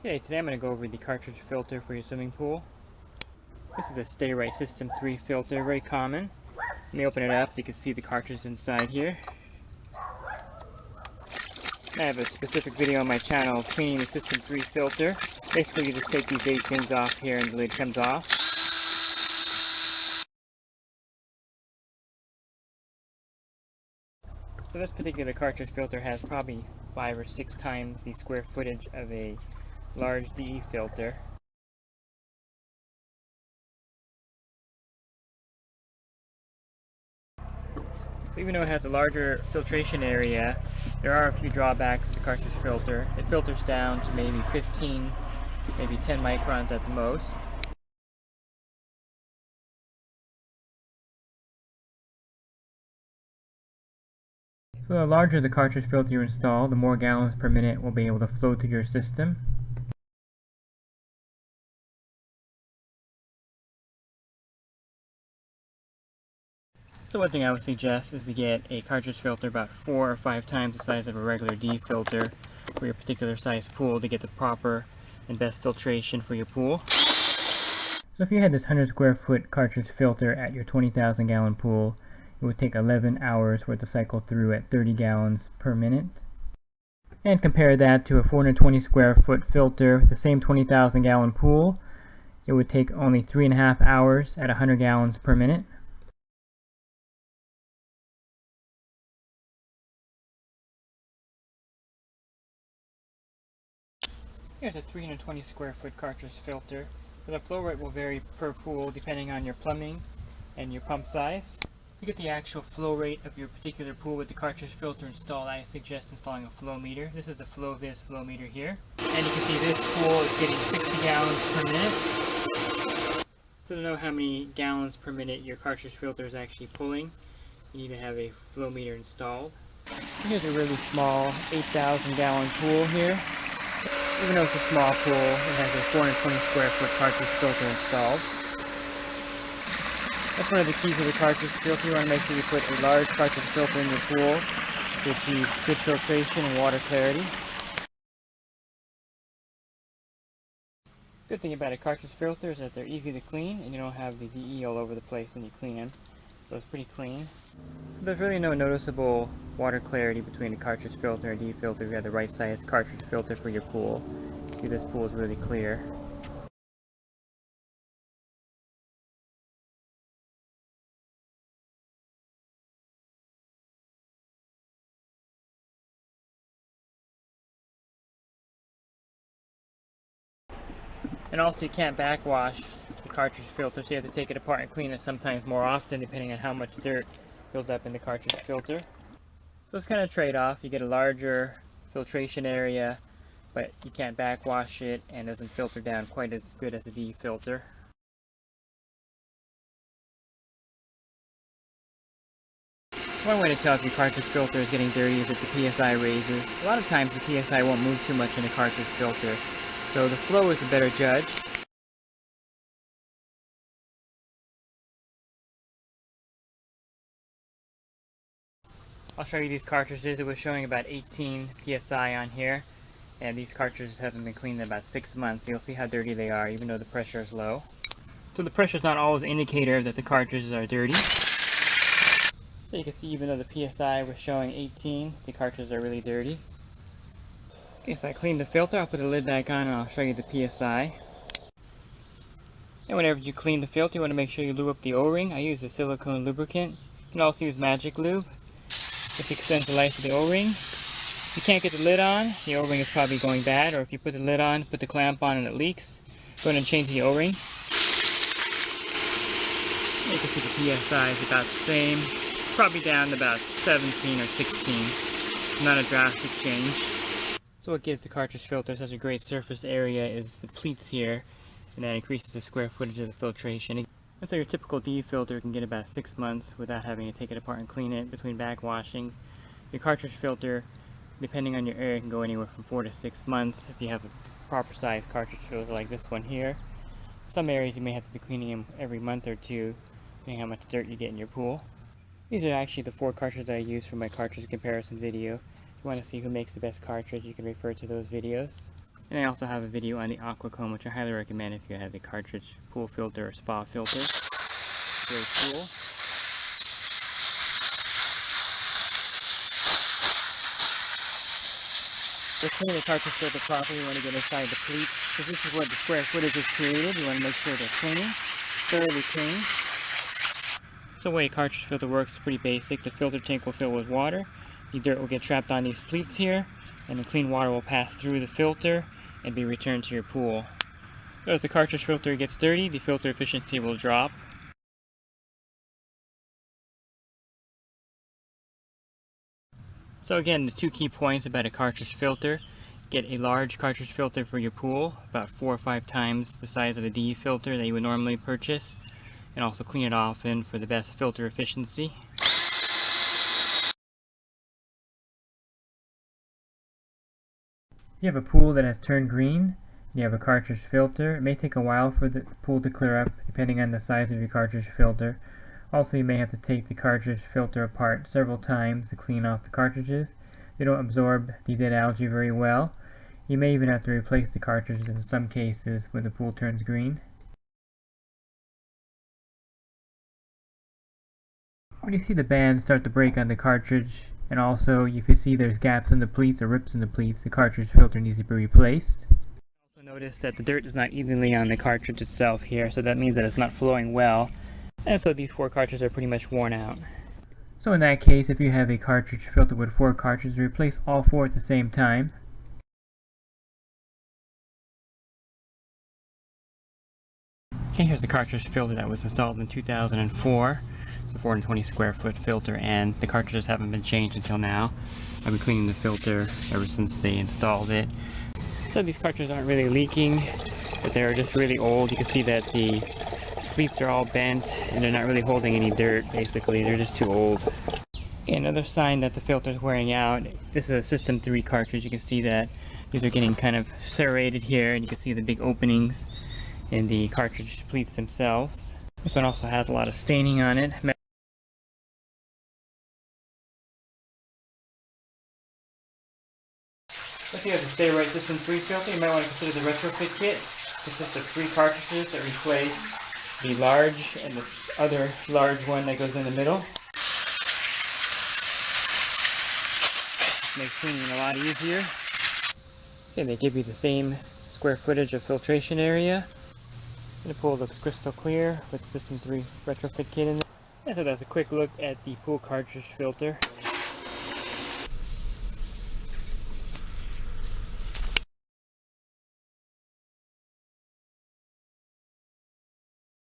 Okay, today I'm going to go over the cartridge filter for your swimming pool. This is a Sta-Rite System 3 filter, very common. Let me open it up so you can see the cartridge inside here. I have a specific video on my channel of cleaning the System 3 filter. Basically, you just take these 8 pins off here and the lid comes off. So this particular cartridge filter has probably 5 or 6 times the square footage of a large DE filter. So even though it has a larger filtration area, there are a few drawbacks to the cartridge filter. It filters down to maybe 15, maybe 10 microns at the most. So the larger the cartridge filter you install, the more gallons per minute will be able to flow through your system. So one thing I would suggest is to get a cartridge filter about 4 or 5 times the size of a regular D filter for your particular size pool to get the proper and best filtration for your pool. So if you had this 100 square foot cartridge filter at your 20,000 gallon pool, it would take 11 hours for it to cycle through at 30 gallons per minute. And compare that to a 420 square foot filter with the same 20,000 gallon pool, it would take only 3.5 hours at 100 gallons per minute. Here's a 320 square foot cartridge filter. So the flow rate will vary per pool depending on your plumbing and your pump size. To get the actual flow rate of your particular pool with the cartridge filter installed, I suggest installing a flow meter. This is the FlowViz flow meter here. And you can see this pool is getting 60 gallons per minute. So to know how many gallons per minute your cartridge filter is actually pulling, you need to have a flow meter installed. Here's a really small 8,000 gallon pool here. Even though it's a small pool, it has a 420 square foot cartridge filter installed. That's one of the keys of the cartridge filter. You want to make sure you put a large cartridge filter in your pool to achieve good filtration and water clarity. Good thing about a cartridge filter is that they're easy to clean and you don't have the DE all over the place when you clean them. So it's pretty clean. There's really no noticeable water clarity between a cartridge filter and a DE filter if you have the right size cartridge filter for your pool. See, this pool is really clear. And also you can't backwash the cartridge filter, so you have to take it apart and clean it sometimes more often depending on how much dirt builds up in the cartridge filter. So it's kind of a trade-off. You get a larger filtration area, but you can't backwash it and doesn't filter down quite as good as a D filter. One way to tell if your cartridge filter is getting dirty is if the PSI raises. A lot of times the PSI won't move too much in a cartridge filter, so the flow is a better judge. I'll show you these cartridges. It was showing about 18 PSI on here, and these cartridges haven't been cleaned in about 6 months. You'll see how dirty they are even though the pressure is low. So the pressure is not always an indicator that the cartridges are dirty. So you can see even though the PSI was showing 18, the cartridges are really dirty. Okay, so I cleaned the filter. I'll put the lid back on and I'll show you the PSI. And whenever you clean the filter, you want to make sure you lube up the O-ring. I use a silicone lubricant. You can also use magic lube. This extends the life of the O-ring. If you can't get the lid on, the O-ring is probably going bad, or if you put the lid on, put the clamp on and it leaks, go ahead and change the O-ring. You can see the PSI is about the same, probably down to about 17 or 16. Not a drastic change. So what gives the cartridge filter such a great surface area is the pleats here, and that increases the square footage of the filtration. And so your typical D filter can get about 6 months without having to take it apart and clean it between backwashings. Your cartridge filter, depending on your area, can go anywhere from 4 to 6 months if you have a proper size cartridge filter like this one here. Some areas you may have to be cleaning them every month or two, depending on how much dirt you get in your pool. These are actually the 4 cartridges I use for my cartridge comparison video. If you want to see who makes the best cartridge, you can refer to those videos. And I also have a video on the aqua comb, which I highly recommend if you have a cartridge pool filter or spa filter. Very cool. To clean the cartridge filter properly, you want to get inside the pleats, because this is where the square footage is created. You want to make sure they're clean, thoroughly clean. So the way a cartridge filter works is pretty basic. The filter tank will fill with water, the dirt will get trapped on these pleats here, and the clean water will pass through the filter and be returned to your pool. So as the cartridge filter gets dirty, the filter efficiency will drop. So again, the two key points about a cartridge filter: get a large cartridge filter for your pool, about 4 or 5 times the size of a DE filter that you would normally purchase, and also clean it often for the best filter efficiency. If you have a pool that has turned green, you have a cartridge filter, it may take a while for the pool to clear up depending on the size of your cartridge filter. Also, you may have to take the cartridge filter apart several times to clean off the cartridges. They don't absorb the dead algae very well. You may even have to replace the cartridges in some cases when the pool turns green. When you see the band start to break on the cartridge, and also if you see there's gaps in the pleats or rips in the pleats, the cartridge filter needs to be replaced. Also notice that the dirt is not evenly on the cartridge itself here, so that means that it's not flowing well. And so these 4 cartridges are pretty much worn out. So in that case, if you have a cartridge filter with 4 cartridges, replace all 4 at the same time. Okay, here's the cartridge filter that was installed in 2004. It's a 420 square foot filter, and the cartridges haven't been changed until now. I've been cleaning the filter ever since they installed it. So these cartridges aren't really leaking, but they're just really old. You can see that the pleats are all bent and they're not really holding any dirt. Basically, they're just too old. Okay, another sign that the filter is wearing out. This is a System 3 cartridge. You can see that these are getting kind of serrated here, and you can see the big openings in the cartridge pleats themselves. This one also has a lot of staining on it. If you have the Sta-Rite System 3 filter, you might want to consider the Retrofit kit. It consists of 3 cartridges that replace the large and the other large one that goes in the middle. Makes cleaning a lot easier. Okay, they give you the same square footage of filtration area. And the pool looks crystal clear with System 3 Retrofit kit in there. And so that's a quick look at the pool cartridge filter.